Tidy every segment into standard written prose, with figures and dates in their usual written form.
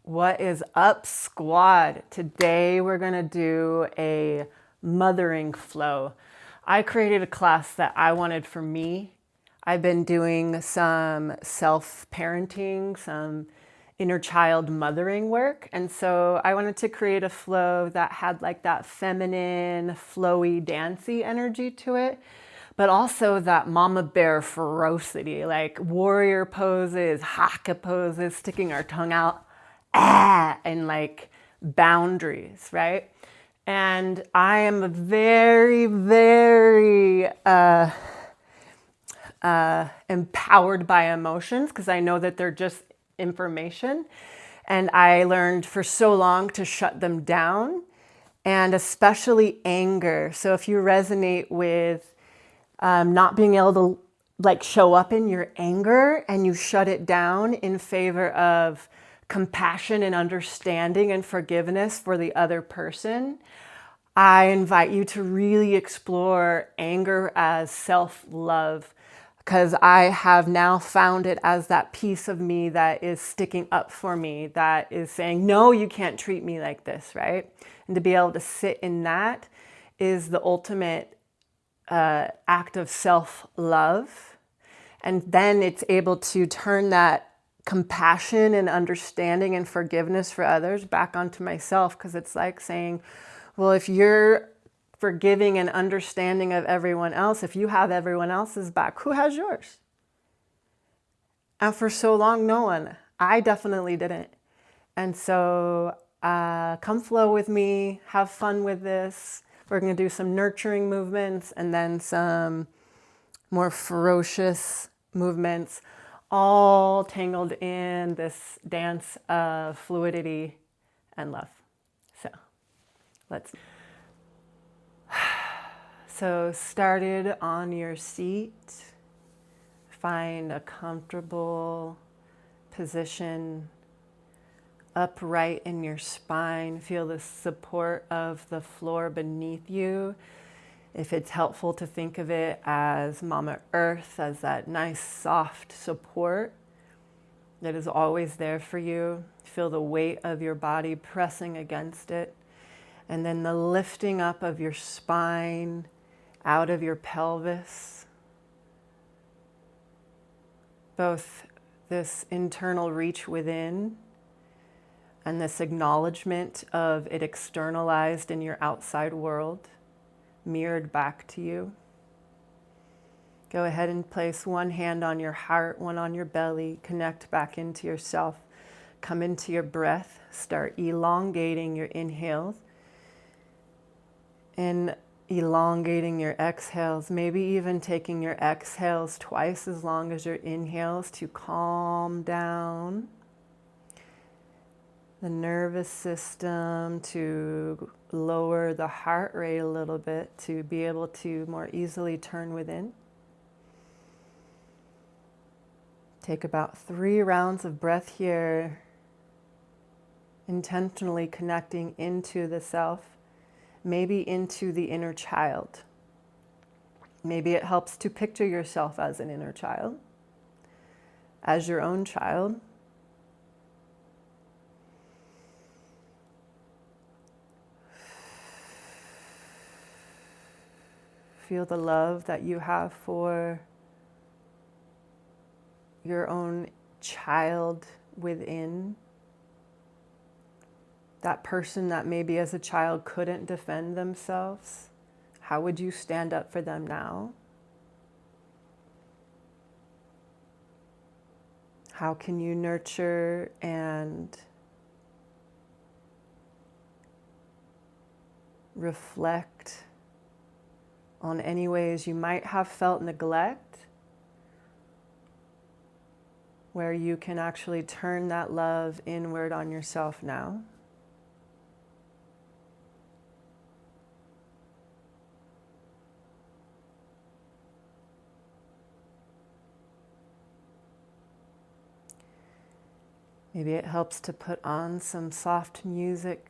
What is up, squad? Today we're gonna do a mothering flow. I created a class that I wanted for me. I've been doing some self-parenting, some inner child mothering work. And so I wanted to create a flow that had like that feminine, flowy, dancey energy to it, but also that mama bear ferocity, like warrior poses, haka poses, sticking our tongue out, and like boundaries, right? And I am very, very empowered by emotions because I know that they're just information. And I learned for so long to shut them down, and especially anger. So if you resonate with not being able to like show up in your anger and you shut it down in favor of compassion and understanding and forgiveness for the other person, I invite you to really explore anger as self-love, because I have now found it as that piece of me that is sticking up for me, that is saying, no, you can't treat me like this, right? And to be able to sit in that is the ultimate act of self-love. And then it's able to turn that compassion and understanding and forgiveness for others back onto myself, because it's like saying, well, if you're forgiving and understanding of everyone else, if you have everyone else's back, who has yours? And for so long, no one. I definitely didn't. And so come flow with me, have fun with this. We're going to do some nurturing movements and then some more ferocious movements, all tangled in this dance of fluidity and love. So let's. So started on your seat. Find a comfortable position, upright in your spine. Feel the support of the floor beneath you. If it's helpful to think of it as Mama Earth, as that nice soft support that is always there for you. Feel the weight of your body pressing against it. And then the lifting up of your spine out of your pelvis. Both this internal reach within and this acknowledgement of it externalized in your outside world, mirrored back to you. Go ahead and place one hand on your heart, one on your belly. Connect back into yourself. Come into your breath. Start elongating your inhales and elongating your exhales. Maybe even taking your exhales twice as long as your inhales to calm down the nervous system, to lower the heart rate a little bit, to be able to more easily turn within. Take about 3 rounds of breath here, intentionally connecting into the self, maybe into the inner child. Maybe it helps to picture yourself as an inner child, as your own child. Feel the love that you have for your own child within. That person that maybe as a child couldn't defend themselves. How would you stand up for them now? How can you nurture and reflect on any ways you might have felt neglect, where you can actually turn that love inward on yourself now? Maybe it helps to put on some soft music,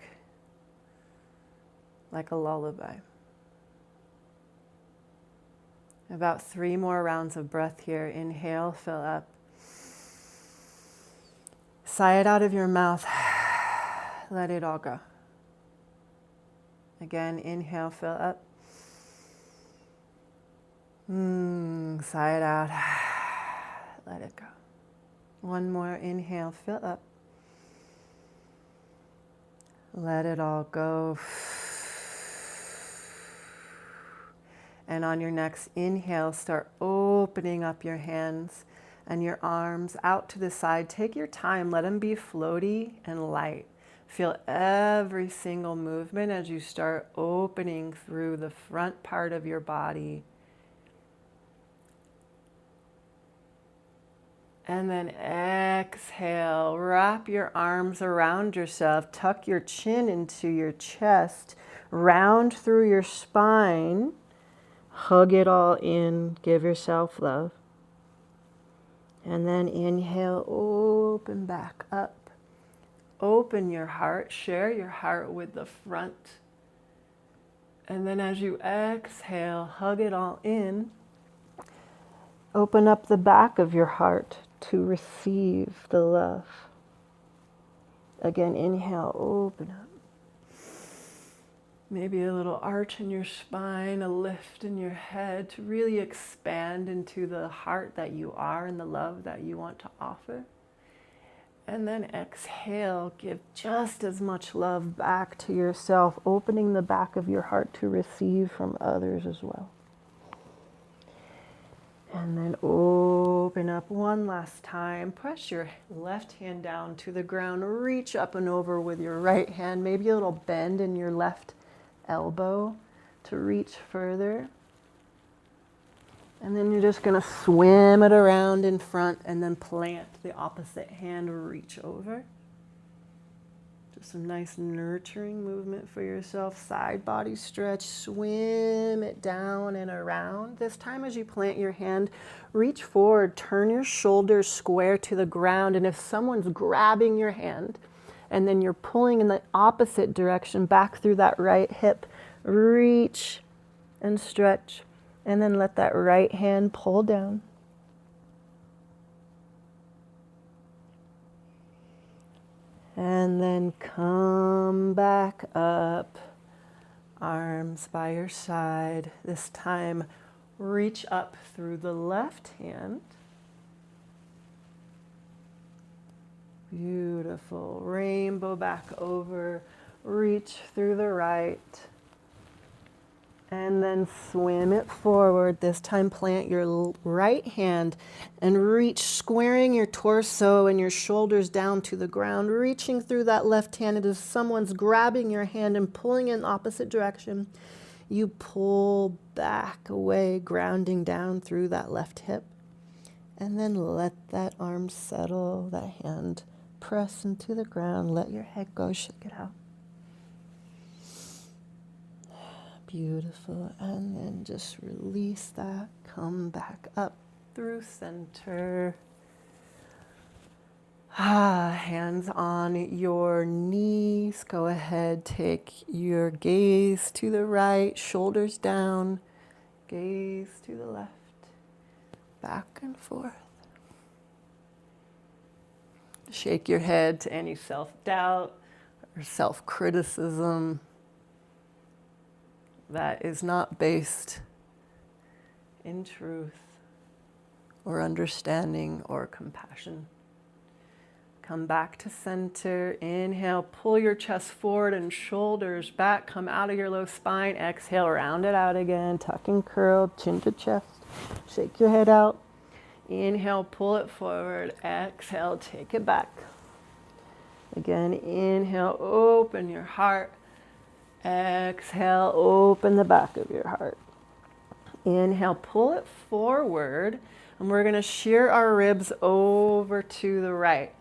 like a lullaby. About 3 more rounds of breath here. Inhale, fill up. Sigh it out of your mouth. Let it all go. Again, inhale, fill up. Sigh it out. Let it go. One more inhale, fill up. Let it all go. And on your next inhale, start opening up your hands and your arms out to the side. Take your time, let them be floaty and light. Feel every single movement as you start opening through the front part of your body. And then exhale, wrap your arms around yourself, tuck your chin into your chest, round through your spine, hug it all in, give yourself love. And then inhale, open back up. Open your heart, share your heart with the front. And then as you exhale, hug it all in. Open up the back of your heart to receive the love. Again, inhale, open up. Maybe a little arch in your spine, a lift in your head to really expand into the heart that you are and the love that you want to offer. And then exhale, give just as much love back to yourself, opening the back of your heart to receive from others as well. And then open up one last time. Press your left hand down to the ground. Reach up and over with your right hand. Maybe a little bend in your left elbow to reach further. And then you're just going to swim it around in front and then plant the opposite hand, reach over. Just a nice nurturing movement for yourself. Side body stretch, swim it down and around. This time as you plant your hand, reach forward, turn your shoulders square to the ground. And if someone's grabbing your hand and then you're pulling in the opposite direction back through that right hip, reach and stretch. And then let that right hand pull down. And then come back up, arms by your side. This time, reach up through the left hand. Beautiful. Rainbow back over, reach through the right. And then swim it forward. This time plant your right hand and reach, squaring your torso and your shoulders down to the ground, reaching through that left hand. And if someone's grabbing your hand and pulling in the opposite direction, you pull back away, grounding down through that left hip. And then let that arm settle, that hand press into the ground. Let your head go, shake it out. Beautiful. And then just release that. Come back up through center. Hands on your knees. Go ahead. Take your gaze to the right. Shoulders down. Gaze to the left. Back and forth. Shake your head to any self-doubt or self-criticism that is not based in truth or understanding or compassion. Come back to center. Inhale, pull your chest forward and shoulders back. Come out of your low spine. Exhale, round it out again. Tuck and curl, chin to chest. Shake your head out. Inhale, pull it forward. Exhale, take it back. Again, inhale, open your heart. Exhale, open the back of your heart. Inhale, pull it forward, and we're going to shear our ribs over to the right.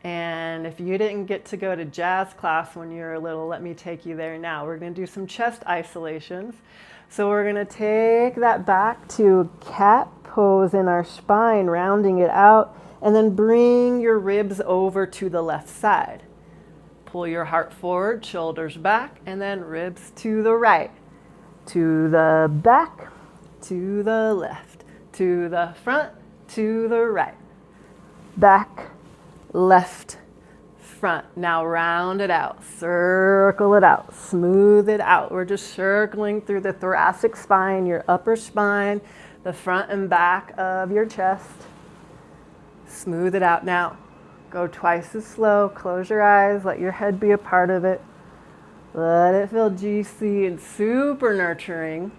And if you didn't get to go to jazz class when you were little, let me take you there now. We're going to do some chest isolations. So we're going to take that back to cat pose in our spine, rounding it out, and then bring your ribs over to the left side. Pull your heart forward, shoulders back, and then ribs to the right, to the back, to the left, to the front, to the right, back, left, front. Now round it out, circle it out, smooth it out. We're just circling through the thoracic spine, your upper spine, the front and back of your chest. Smooth it out. Now, go twice as slow. Close your eyes. Let your head be a part of it. Let it feel juicy and super nurturing.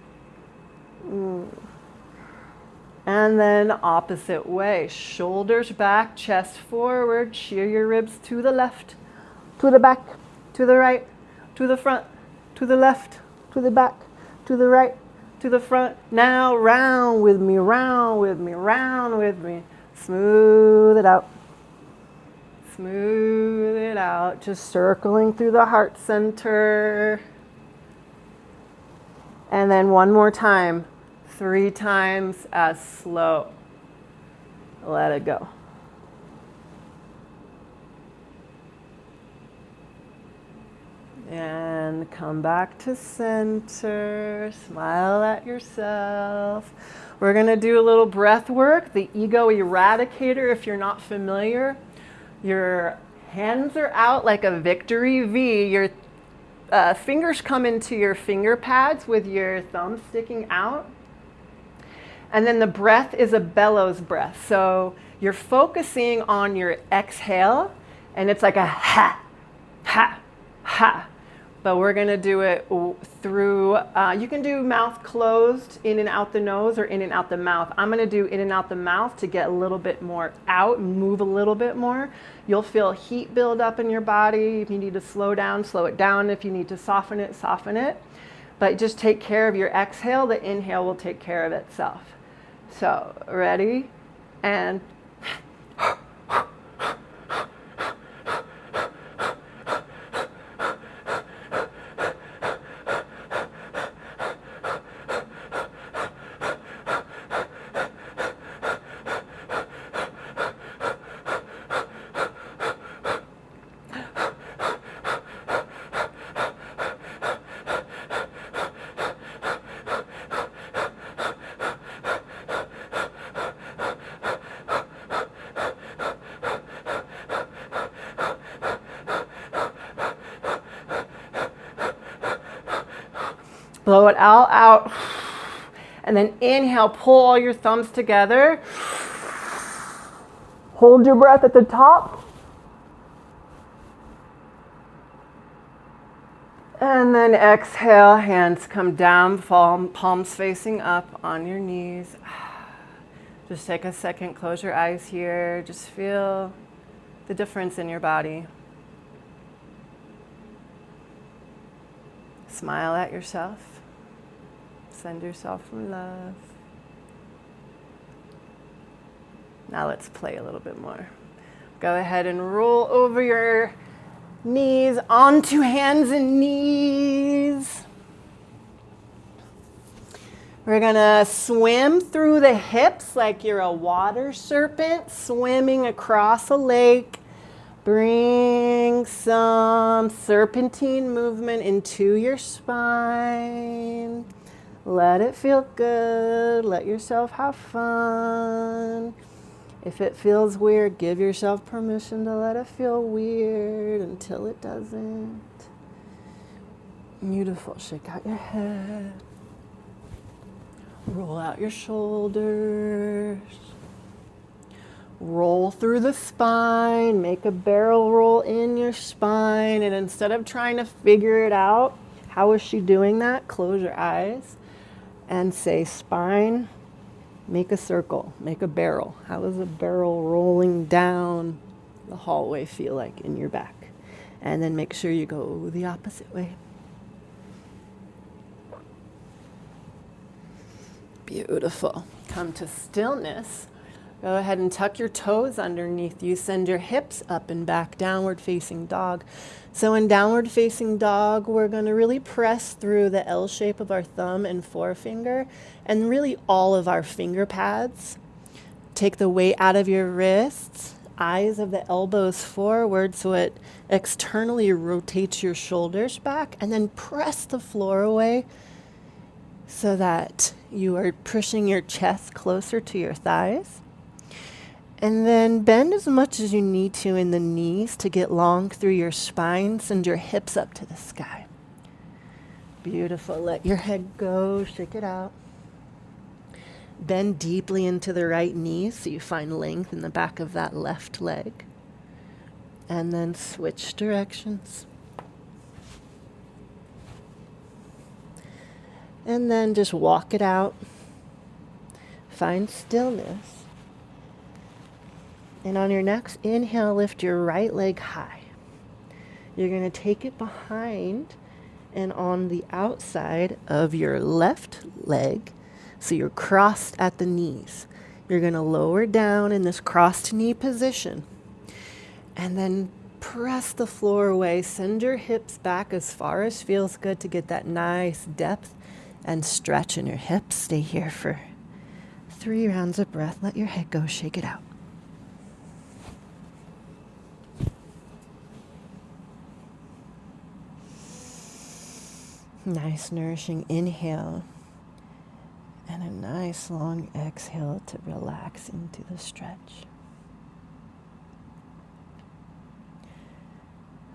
And then opposite way. Shoulders back, chest forward. Shear your ribs to the left, to the back, to the right, to the front, to the left, to the back, to the right, to the front. Now round with me, round with me, round with me. Smooth it out. Smooth it out. Just circling through the heart center. And then one more time. 3 times as slow. Let it go. And come back to center. Smile at yourself. We're going to do a little breath work, the ego eradicator if you're not familiar. Your hands are out like a victory V. Your fingers come into your finger pads with your thumb sticking out. And then the breath is a bellows breath. So you're focusing on your exhale, and it's like a ha, ha, ha. But we're going to do it through, you can do mouth closed, in and out the nose or in and out the mouth. I'm going to do in and out the mouth to get a little bit more out, move a little bit more. You'll feel heat build up in your body. If you need to slow down, slow it down. If you need to soften it, soften it. But just take care of your exhale. The inhale will take care of itself. So, ready? And blow it all out. And then inhale, pull all your thumbs together. Hold your breath at the top. And then exhale, hands come down, palms facing up on your knees. Just take a second, close your eyes here. Just feel the difference in your body. Smile at yourself. Send yourself some love. Now let's play a little bit more. Go ahead and roll over your knees onto hands and knees. We're gonna swim through the hips like you're a water serpent swimming across a lake. Bring some serpentine movement into your spine. Let it feel good. Let yourself have fun. If it feels weird, give yourself permission to let it feel weird until it doesn't. Beautiful. Shake out your head. Roll out your shoulders. Roll through the spine. Make a barrel roll in your spine. And instead of trying to figure it out, how is she doing that? Close your eyes and say spine. Make a circle, make a barrel. How does a barrel rolling down the hallway feel like in your back? And then make sure you go the opposite way. Beautiful. Come to stillness. Go ahead and tuck your toes underneath you. Send your hips up and back, downward facing dog. So in downward facing dog, we're going to really press through the L shape of our thumb and forefinger and really all of our finger pads. Take the weight out of your wrists, eyes of the elbows forward so it externally rotates your shoulders back, and then press the floor away so that you are pushing your chest closer to your thighs. And then bend as much as you need to in the knees to get long through your spine. Send your hips up to the sky. Beautiful. Let your head go. Shake it out. Bend deeply into the right knee so you find length in the back of that left leg. And then switch directions. And then just walk it out. Find stillness. And on your next inhale, lift your right leg high. You're going to take it behind and on the outside of your left leg. So you're crossed at the knees. You're going to lower down in this crossed knee position. And then press the floor away. Send your hips back as far as feels good to get that nice depth and stretch in your hips. Stay here for 3 rounds of breath. Let your head go. Shake it out. Nice nourishing inhale and a nice long exhale to relax into the stretch.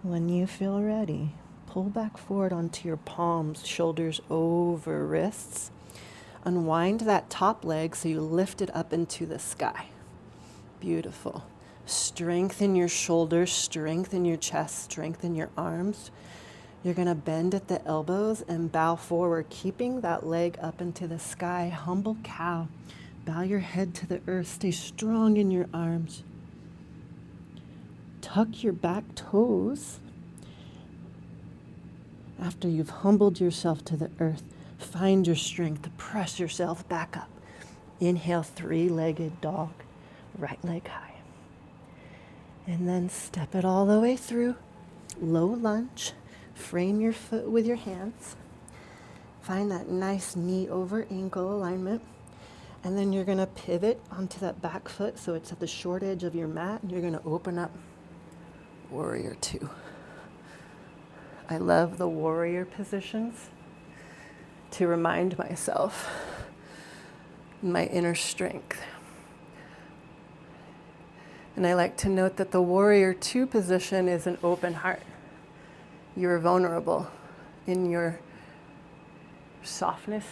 When you feel ready, pull back forward onto your palms, shoulders over wrists. Unwind that top leg so you lift it up into the sky. Beautiful. Strengthen your shoulders, strengthen your chest, strengthen your arms. You're going to bend at the elbows and bow forward, keeping that leg up into the sky. Humble cow. Bow your head to the earth. Stay strong in your arms. Tuck your back toes. After you've humbled yourself to the earth, find your strength to press yourself back up. Inhale, 3-legged dog, right leg high. And then step it all the way through. Low lunge. Frame your foot with your hands. Find that nice knee over ankle alignment. And then you're going to pivot onto that back foot so it's at the short edge of your mat. And you're going to open up Warrior 2. I love the warrior positions to remind myself my inner strength. And I like to note that the Warrior 2 position is an open heart. You're vulnerable in your softness,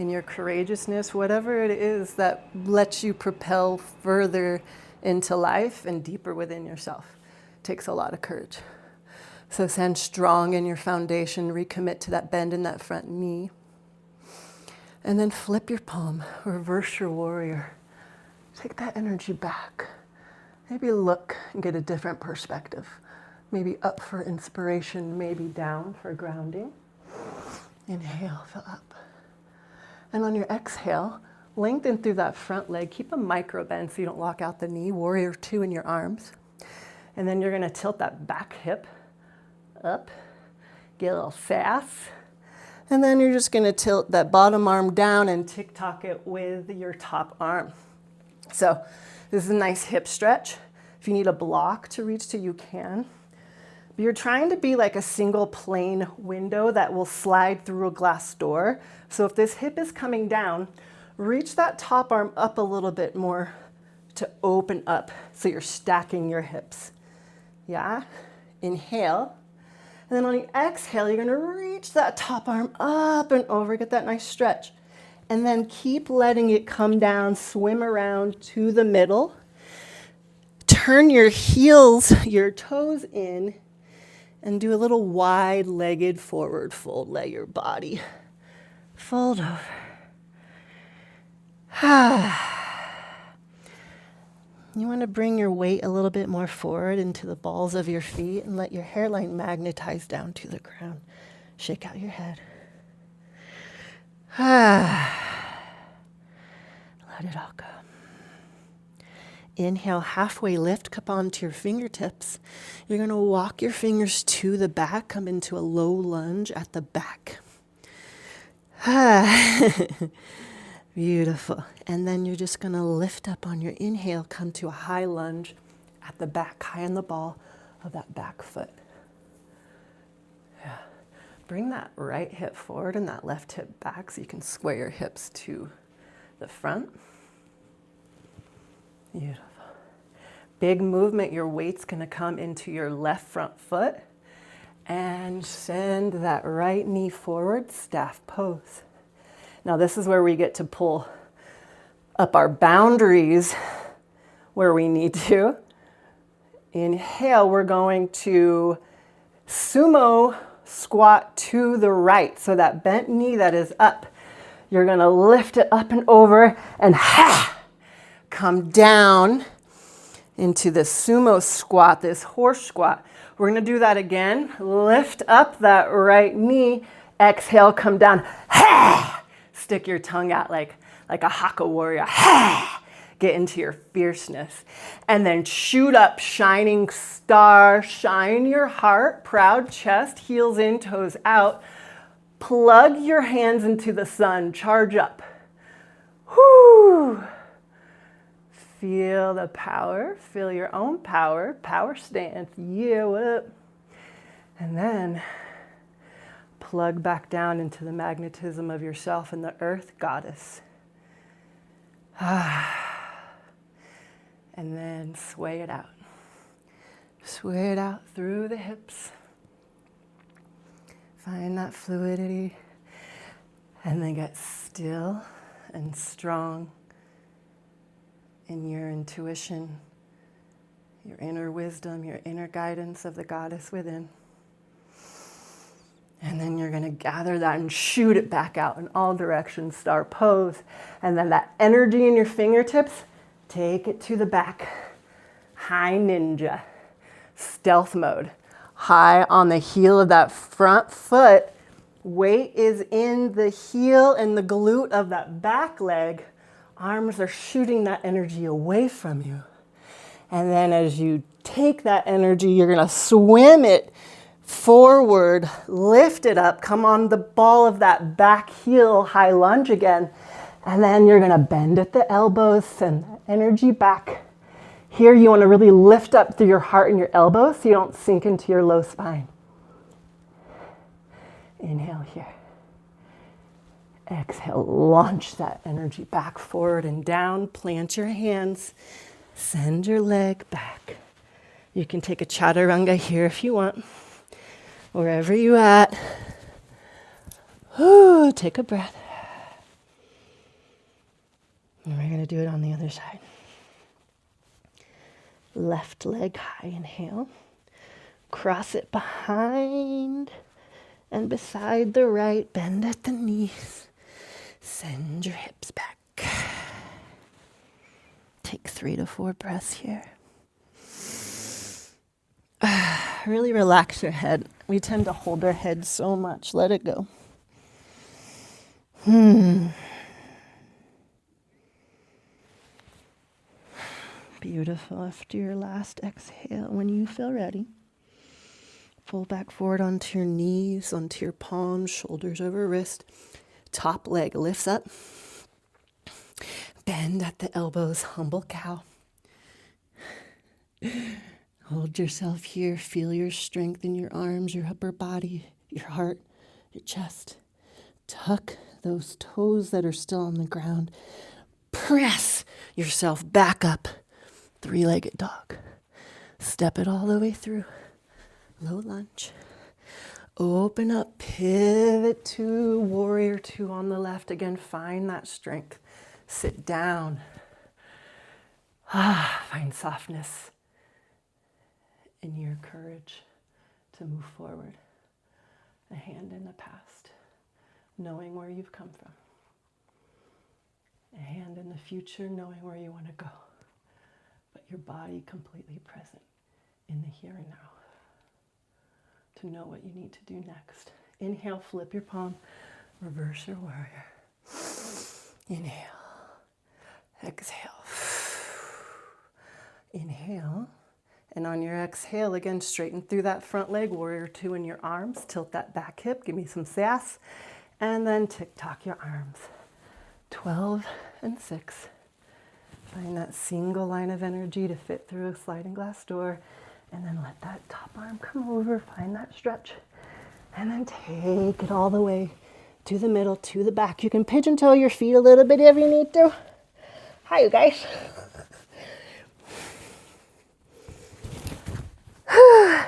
in your courageousness, whatever it is that lets you propel further into life and deeper within yourself. It takes a lot of courage. So stand strong in your foundation, recommit to that bend in that front knee. And then flip your palm, reverse your warrior. Take that energy back. Maybe look and get a different perspective. Maybe up for inspiration, maybe down for grounding. Inhale, fill up. And on your exhale, lengthen through that front leg. Keep a micro bend so you don't lock out the knee. Warrior 2 in your arms. And then you're going to tilt that back hip up. Get a little sass. And then you're just going to tilt that bottom arm down and tick-tock it with your top arm. So this is a nice hip stretch. If you need a block to reach to, you can. But you're trying to be like a single plane window that will slide through a glass door. So if this hip is coming down, reach that top arm up a little bit more to open up so you're stacking your hips. Yeah? Inhale. And then on the exhale, you're going to reach that top arm up and over, get that nice stretch. And then keep letting it come down, swim around to the middle. Turn your heels, your toes in, and do a little wide-legged forward fold. Let your body fold over. You want to bring your weight a little bit more forward into the balls of your feet and let your hairline magnetize down to the ground. Shake out your head. Let it all go. Inhale, halfway lift, cup onto your fingertips. You're going to walk your fingers to the back, come into a low lunge at the back. Beautiful. And then you're just going to lift up on your inhale, come to a high lunge at the back, high on the ball of that back foot. Yeah. Bring that right hip forward and that left hip back so you can square your hips to the front. Beautiful. Big movement. Your weight's going to come into your left front foot and send that right knee forward, staff pose. Now this is where we get to pull up our boundaries where we need to. Inhale, we're going to sumo squat to the right. So that bent knee that is up, you're going to lift it up and over and come down into the sumo squat, this horse squat. We're going to do that again. Lift up that right knee. Exhale, come down. Stick your tongue out like a haka warrior. Get into your fierceness. And then shoot up, shining star. Shine your heart, proud chest, heels in, toes out. Plug your hands into the sun. Charge up. Whoo! Feel the power. Feel your own power. Power stance. Yeah, what up? And then plug back down into the magnetism of yourself and the earth goddess. And then sway it out. Sway it out through the hips. Find that fluidity. And then get still and strong in your intuition, your inner wisdom, your inner guidance of the goddess within. And then you're going to gather that and shoot it back out in all directions, star pose. And then that energy in your fingertips, take it to the back. High ninja, stealth mode. High on the heel of that front foot. Weight is in the heel and the glute of that back leg. Arms are shooting that energy away from you. And then as you take that energy, you're going to swim it forward, lift it up, come on the ball of that back heel, high lunge again. And then you're going to bend at the elbows, send that energy back. Here you want to really lift up through your heart and your elbows so you don't sink into your low spine. Inhale here. Exhale, launch that energy back, forward and down. Plant your hands. Send your leg back. You can take a chaturanga here if you want. Wherever you're at. Ooh, take a breath. And we're going to do it on the other side. Left leg high, inhale. Cross it behind and beside the right. Bend at the knees. Send your hips back. Take 3 to 4 breaths here. Really relax your head. We tend to hold our head so much. Let it go. Beautiful. After your last exhale, when you feel ready, pull back forward onto your knees, onto your palms, shoulders over wrist. Top leg lifts up. Bend at the elbows, humble cow. Hold yourself here. Feel your strength in your arms, your upper body, your heart, your chest. Tuck those toes that are still on the ground. Press yourself back up. 3-legged dog. Step it all the way through. Low lunge. Open up, pivot to warrior 2 on the left. Again, find that strength. Sit down. Find softness in your courage to move forward. A hand in the past, knowing where you've come from. A hand in the future, knowing where you want to go. But your body completely present in the here and now. To know what you need to do next. Inhale, flip your palm, reverse your warrior. Inhale, exhale. Inhale, and on your exhale, again, straighten through that front leg, warrior 2 in your arms, tilt that back hip, give me some sass, and then tick-tock your arms. 12 and 6. Find that single line of energy to fit through a sliding glass door. And then let that top arm come over, find that stretch. And then take it all the way to the middle, to the back. You can pigeon toe your feet a little bit if you need to. Hi, you guys.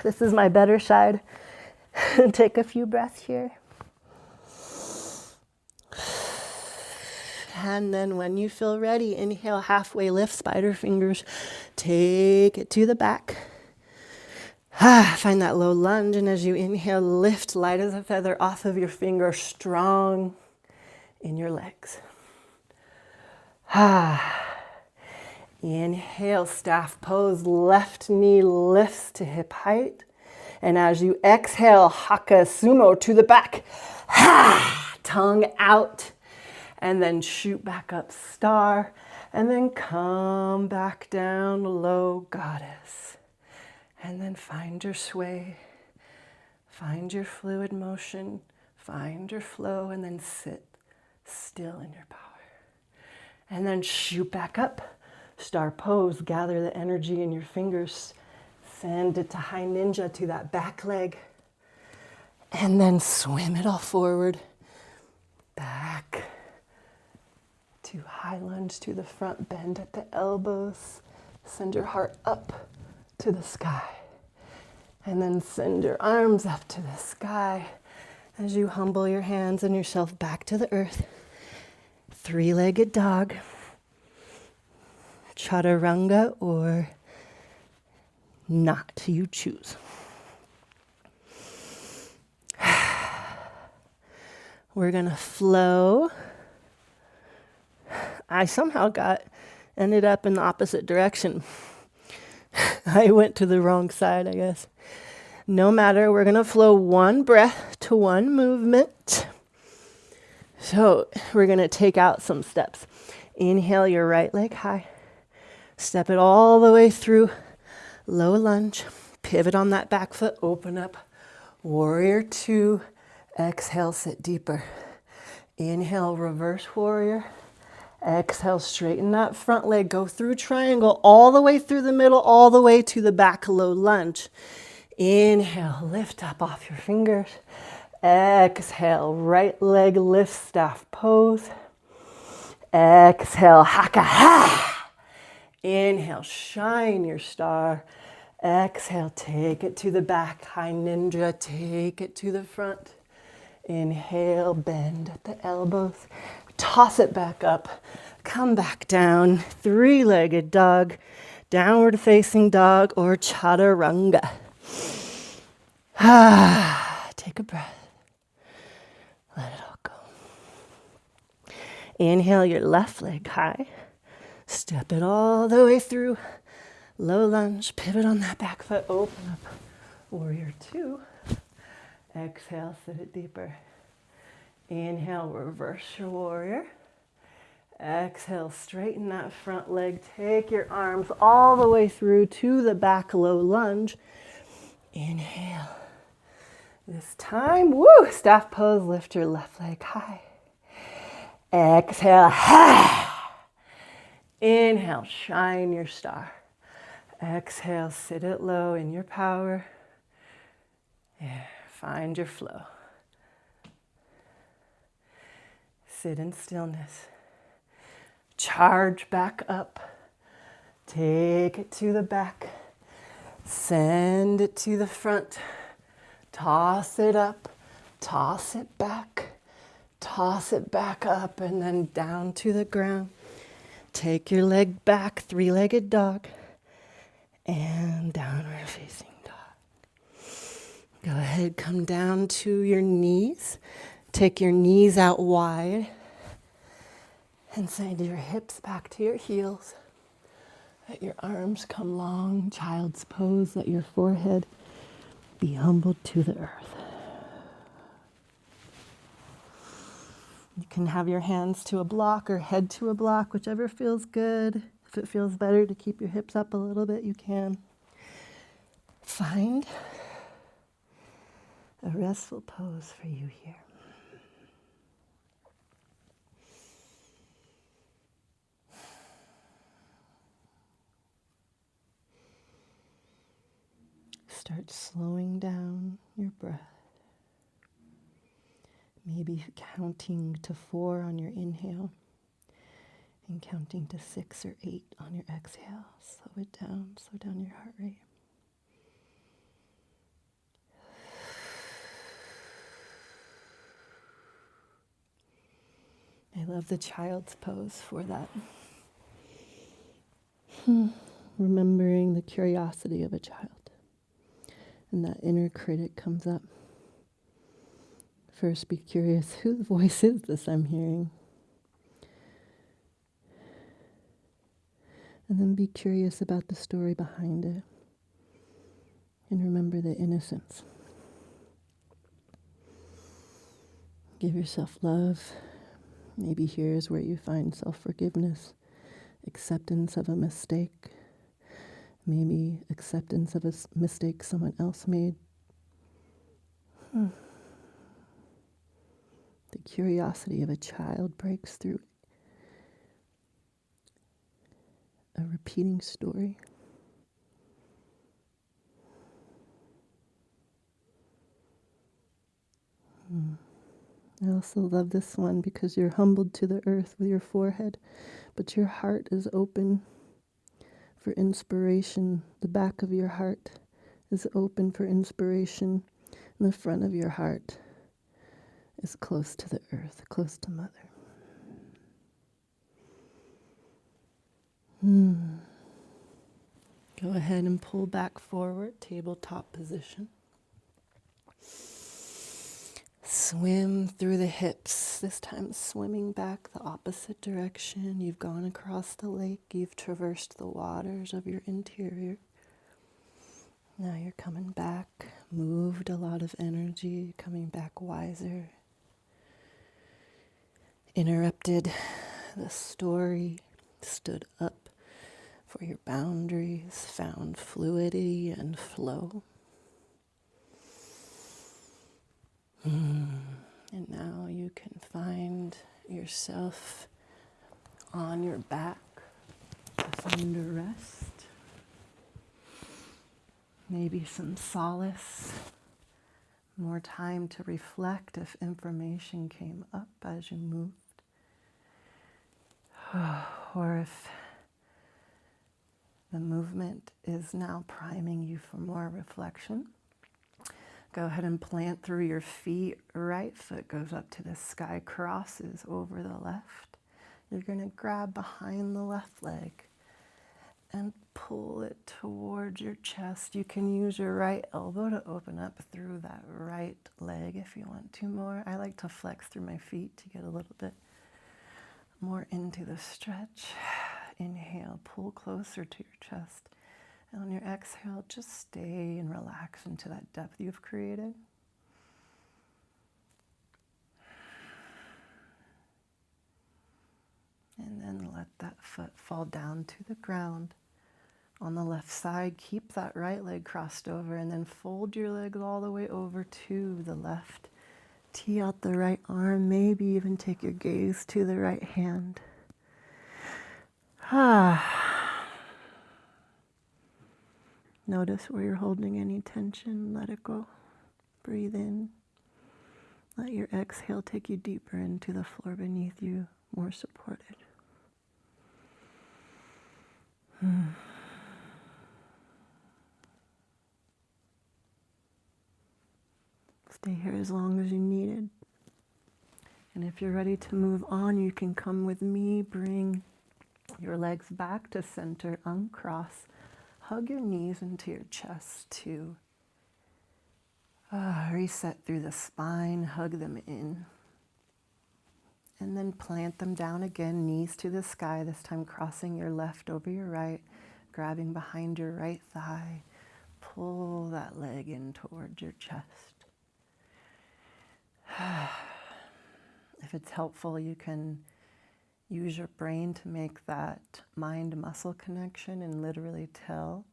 This is my better side. Take a few breaths here. And then when you feel ready, inhale, halfway lift, spider fingers. Take it to the back. Find that low lunge, and as you inhale, lift light as a feather off of your finger, strong in your legs. Inhale, staff pose, left knee lifts to hip height. And as you exhale, haka sumo to the back. Tongue out. And then shoot back up, star. And then come back down, low goddess. And then find your sway. Find your fluid motion. Find your flow. And then sit still in your power. And then shoot back up. Star pose, gather the energy in your fingers, send it to high ninja to that back leg, and then swim it all forward, back to high lunge to the front, bend at the elbows, send your heart up to the sky, and then send your arms up to the sky as you humble your hands and yourself back to the earth. Three-legged dog. Chaturanga or not, you choose. We're gonna flow. I somehow ended up in the opposite direction. I went to the wrong side, I guess. No matter, we're gonna flow one breath to one movement. So we're gonna take out some steps. Inhale your right leg high. Step it all the way through, low lunge, pivot on that back foot, open up, warrior two, exhale, sit deeper. Inhale, reverse warrior, exhale, straighten that front leg, go through triangle, all the way through the middle, all the way to the back, low lunge. Inhale, lift up off your fingers, exhale, right leg lift, staff pose, exhale, haka ha. Inhale, shine your star. Exhale, take it to the back. High ninja, take it to the front. Inhale, bend at the elbows. Toss it back up. Come back down. Three-legged dog. Downward facing dog or chaturanga. Take a breath. Let it all go. Inhale your left leg high. Step it all the way through. Low lunge, pivot on that back foot, open up. Warrior two. Exhale, sit it deeper. Inhale, reverse your warrior. Exhale, straighten that front leg. Take your arms all the way through to the back, low lunge. Inhale. This time, woo, staff pose, lift your left leg high. Exhale, ha. Inhale, shine your star. Exhale, sit it low in your power. Yeah, find your flow. Sit in stillness. Charge back up. Take it to the back. Send it to the front. Toss it up. Toss it back. Toss it back up and then down to the ground. Take your leg back, three-legged dog, and downward facing dog. Go ahead, come down to your knees. Take your knees out wide and send your hips back to your heels. Let your arms come long, child's pose. Let your forehead be humbled to the earth. You can have your hands to a block or head to a block, whichever feels good. If it feels better to keep your hips up a little bit, you can. Find a restful pose for you here. Start slowing down your breath. Maybe counting to 4 on your inhale and counting to 6 or 8 on your exhale. Slow down your heart rate. I love the child's pose for that. Remembering the curiosity of a child. And that inner critic comes up. First, be curious, whose voice is this I'm hearing? And then be curious about the story behind it. And remember the innocence. Give yourself love. Maybe here's where you find self-forgiveness, acceptance of a mistake, maybe acceptance of a mistake someone else made. The curiosity of a child breaks through a repeating story. I also love this one because you're humbled to the earth with your forehead, but your heart is open for inspiration. The back of your heart is open for inspiration, and the front of your heart is close to the earth, close to Mother. Go ahead and pull back forward, tabletop position. Swim through the hips, this time swimming back the opposite direction. You've gone across the lake, you've traversed the waters of your interior. Now you're coming back, moved a lot of energy, coming back wiser. Interrupted the story, stood up for your boundaries, found fluidity and flow. And now you can find yourself on your back to find a rest. Maybe some solace, more time to reflect if information came up as you moved. Or if the movement is now priming you for more reflection. Go ahead and plant through your feet. Right foot goes up to the sky, crosses over the left. You're going to grab behind the left leg and pull it towards your chest. You can use your right elbow to open up through that right leg if you want to more. I like to flex through my feet to get a little bit more into the stretch. Inhale, pull closer to your chest. And on your exhale, just stay and relax into that depth you've created. And then let that foot fall down to the ground. On the left side, keep that right leg crossed over and then fold your legs all the way over to the left. Tee out the right arm, maybe even take your gaze to the right hand. Notice where you're holding any tension, let it go. Breathe in. Let your exhale take you deeper into the floor beneath you, more supported. Stay here as long as you needed. And if you're ready to move on, you can come with me. Bring your legs back to center, uncross. Hug your knees into your chest too. Reset through the spine, hug them in. And then plant them down again, knees to the sky, this time crossing your left over your right, grabbing behind your right thigh. Pull that leg in towards your chest. If it's helpful, you can use your brain to make that mind-muscle connection and literally tell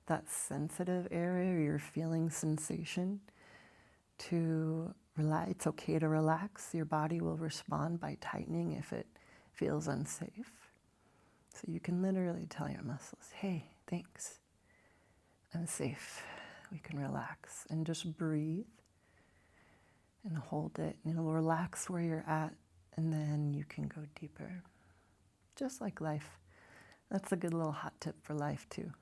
that sensitive area or your feeling sensation to relax. It's okay to relax. Your body will respond by tightening if it feels unsafe. So you can literally tell your muscles, hey, thanks. I'm safe. We can relax and just breathe and hold it. And it'll relax where you're at, and then you can go deeper. Just like life. That's a good little hot tip for life too.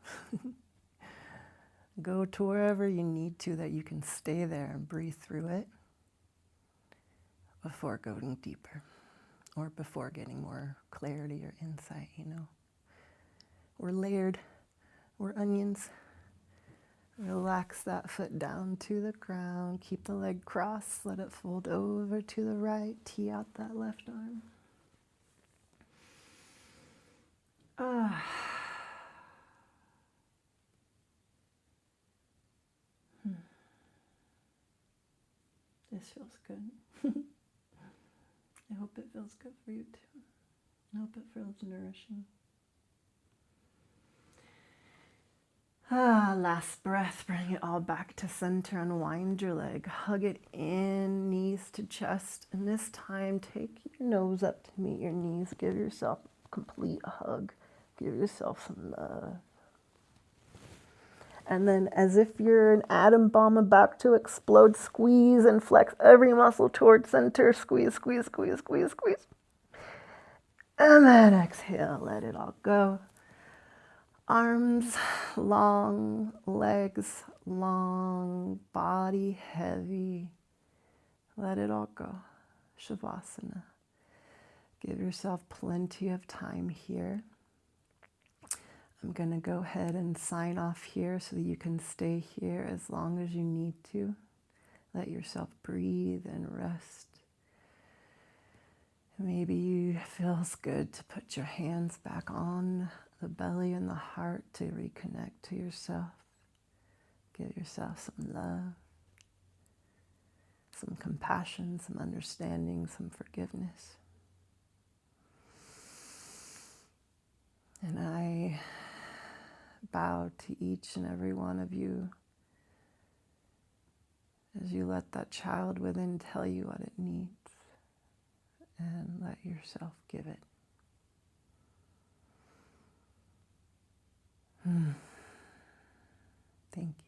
Go to wherever you need to that you can stay there and breathe through it before going deeper. or before getting more clarity or insight, you know. We're layered, we're onions. Relax that foot down to the ground. Keep the leg crossed. Let it fold over to the right. Tee out that left arm. This feels good. I hope it feels good for you too. I hope it feels nourishing. Last breath, bring it all back to center, unwind your leg, hug it in, knees to chest, and this time take your nose up to meet your knees, give yourself a complete hug, give yourself some love. And then as if you're an atom bomb about to explode, squeeze and flex every muscle towards center, squeeze, squeeze, squeeze, squeeze, squeeze. And then exhale, let it all go. Arms long, legs long, body heavy. Let it all go. Shavasana. Give yourself plenty of time here. I'm going to go ahead and sign off here so that you can stay here as long as you need to. Let yourself breathe and rest. Maybe it feels good to put your hands back on the belly and the heart to reconnect to yourself. Give yourself some love, some compassion, some understanding, some forgiveness. And I bow to each and every one of you as you let that child within tell you what it needs and let yourself give it. Thank you.